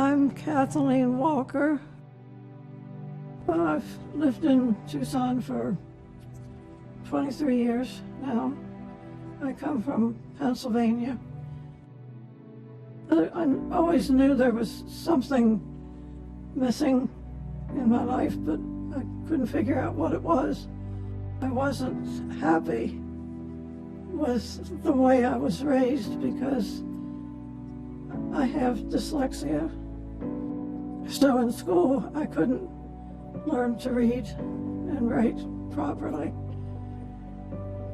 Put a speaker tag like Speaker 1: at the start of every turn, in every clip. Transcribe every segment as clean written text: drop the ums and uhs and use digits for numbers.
Speaker 1: I'm Kathleen Walker. I've lived in Tucson for 23 years now. I come from Pennsylvania. I always knew there was something missing in my life, but I couldn't figure out what it was. I wasn't happy with the way I was raised because I have dyslexia. So in school, I couldn't learn to read and write properly.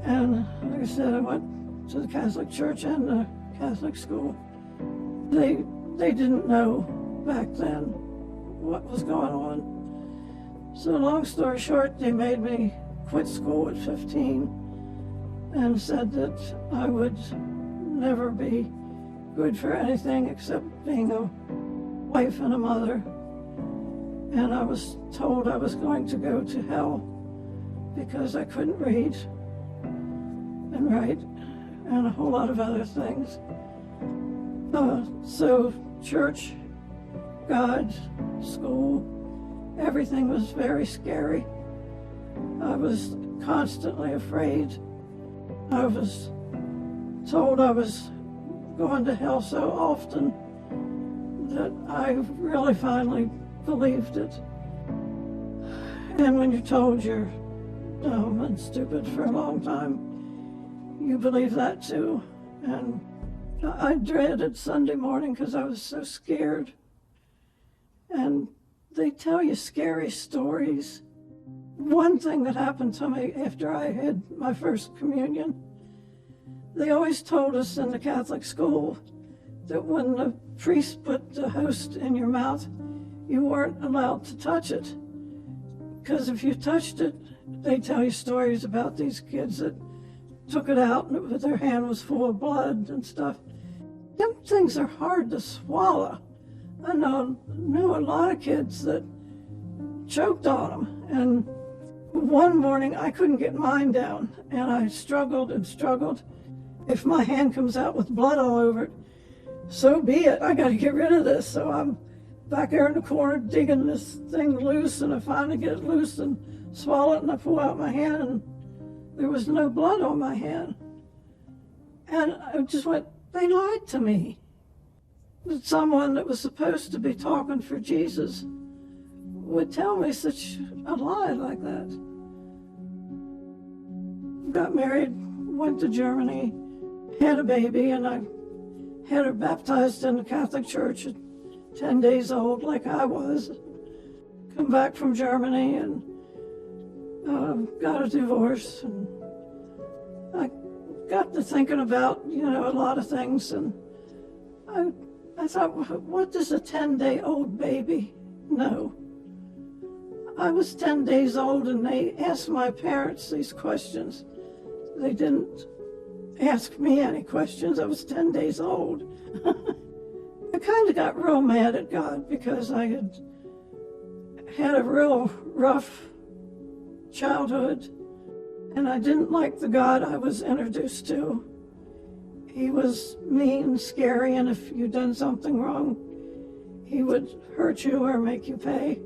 Speaker 1: And like I said, I went to the Catholic Church and the Catholic school. They didn't know back then what was going on. So long story short, they made me quit school at 15 and said that I would never be good for anything except being a wife and a mother. And I was told I was going to go to hell because I couldn't read and write and a whole lot of other things. So church, God, school, everything was very scary. I was constantly afraid. I was told I was going to hell so often that I really finally believed it. And when you're told you're dumb and stupid for a long time, you believe that too. And I dreaded Sunday morning because I was so scared. And they tell you scary stories. One thing that happened to me after I had my first communion, they always told us in the Catholic school that when the priest put the host in your mouth, you weren't allowed to touch it. Because if you touched it, they tell you stories about these kids that took it out and their hand was full of blood and stuff. Them things are hard to swallow. I knew a lot of kids that choked on them. And one morning I couldn't get mine down and I struggled and struggled. If my hand comes out with blood all over it, so be it. I got to get rid of this. So I'm back there in the corner digging this thing loose, and I finally get it loose and swallow it, and I pull out my hand, and there was no blood on my hand. And I just went, they lied to me. That someone that was supposed to be talking for Jesus would tell me such a lie like that. Got married, went to Germany, had a baby, and I had her baptized in the Catholic Church at 10 days old, like I was. Come back from Germany and got a divorce, and I got to thinking about, a lot of things, and I thought, what does a 10-day-old baby know? I was 10 days old, and they asked my parents these questions. They didn't ask me any questions. I was 10 days old. I kind of got real mad at God because I had a real rough childhood, and I didn't like the God I was introduced to. He was mean, scary, and if you'd done something wrong, he would hurt you or make you pay.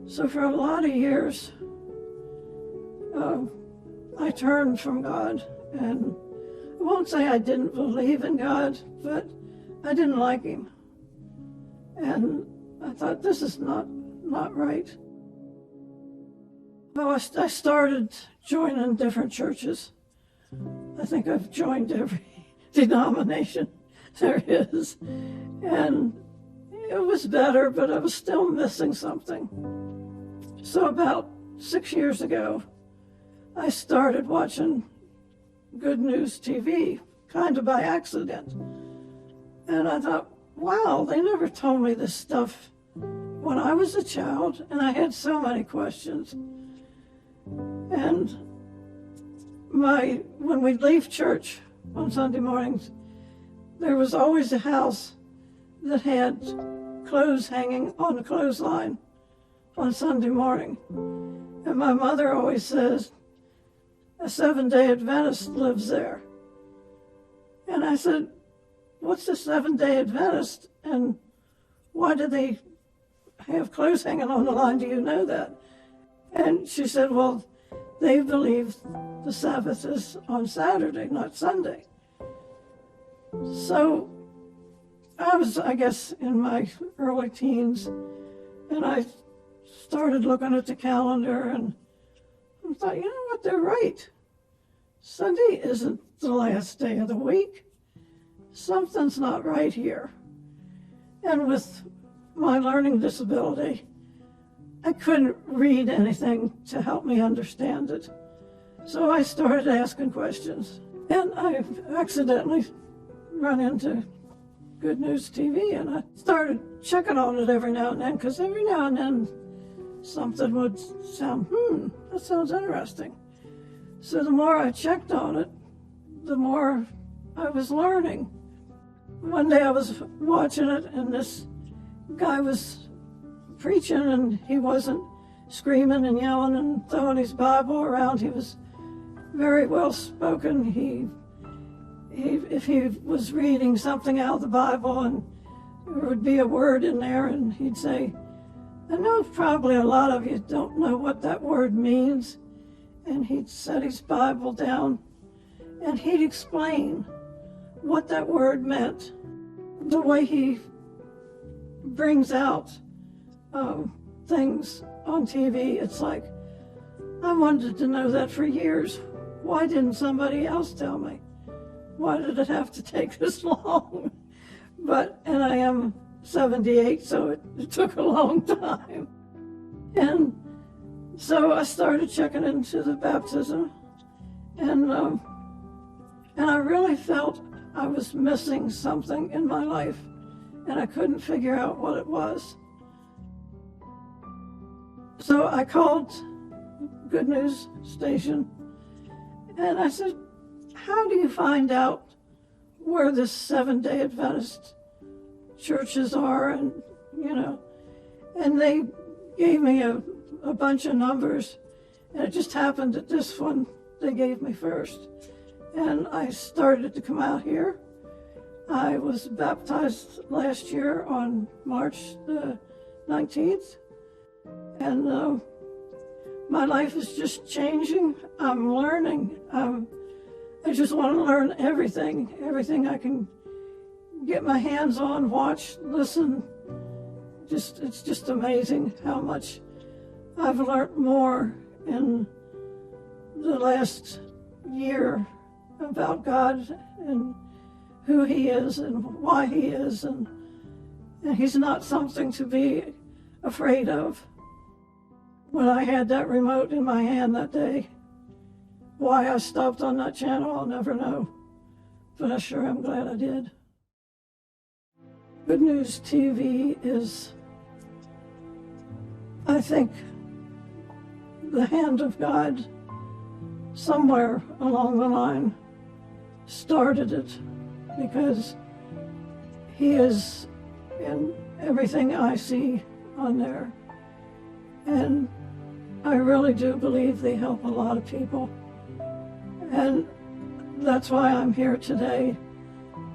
Speaker 1: So for a lot of years, I turned from God, and I won't say I didn't believe in God, but I didn't like him. And I thought, this is not right. Well, I started joining different churches. I think I've joined every denomination there is. And it was better, but I was still missing something. So about 6 years ago, I started watching Good News TV, kind of by accident. And I thought, wow, they never told me this stuff when I was a child, and I had so many questions. And when we'd leave church on Sunday mornings, there was always a house that had clothes hanging on the clothesline on Sunday morning. And my mother always says, a Seventh-day Adventist lives there. And I said, what's a Seventh-day Adventist? And why do they have clothes hanging on the line? Do you know that? And she said, well, they believe the Sabbath is on Saturday, not Sunday. So I was, I guess, in my early teens, and I started looking at the calendar, and I thought, you know what, they're right. Sunday isn't the last day of the week. Something's not right here. And with my learning disability, I couldn't read anything to help me understand it. So I started asking questions, and I accidentally run into Good News TV, and I started checking on it every now and then, because every now and then something would sound, that sounds interesting. So the more I checked on it, the more I was learning. One day I was watching it, and this guy was preaching, and he wasn't screaming and yelling and throwing his Bible around. He was very well spoken. If he was reading something out of the Bible, and there would be a word in there, and he'd say, I know probably a lot of you don't know what that word means. And he'd set his Bible down, and he'd explain what that word meant. The way he brings out things on TV, it's like, I wanted to know that for years. Why didn't somebody else tell me? Why did it have to take this long? And I am 78, so it took a long time. And so I started checking into the baptism, and I really felt I was missing something in my life, and I couldn't figure out what it was. So I called Good News Station, and I said, how do you find out where the Seventh-day Adventist churches are? And, and they gave me a bunch of numbers, and it just happened that this one they gave me first. And I started to come out here. I was baptized last year on March the 19th, and my life is just changing. I'm learning. I just want to learn everything I can get my hands on, watch, listen. It's just amazing how much I've learned more in the last year about God and who He is and why He is, and He's not something to be afraid of. When I had that remote in my hand that day, why I stopped on that channel, I'll never know, but I sure am glad I did. Good News TV is, I think, the hand of God somewhere along the line started it, because He is in everything I see on there. And I really do believe they help a lot of people. And that's why I'm here today,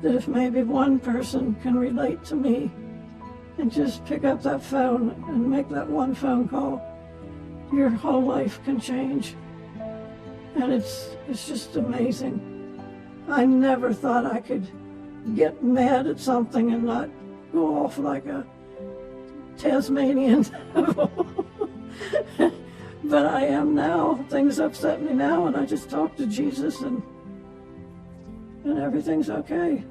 Speaker 1: that if maybe one person can relate to me and just pick up that phone and make that one phone call, your whole life can change. And it's just amazing. I never thought I could get mad at something and not go off like a Tasmanian devil. But I am now. Things upset me now, and I just talk to Jesus, and everything's okay.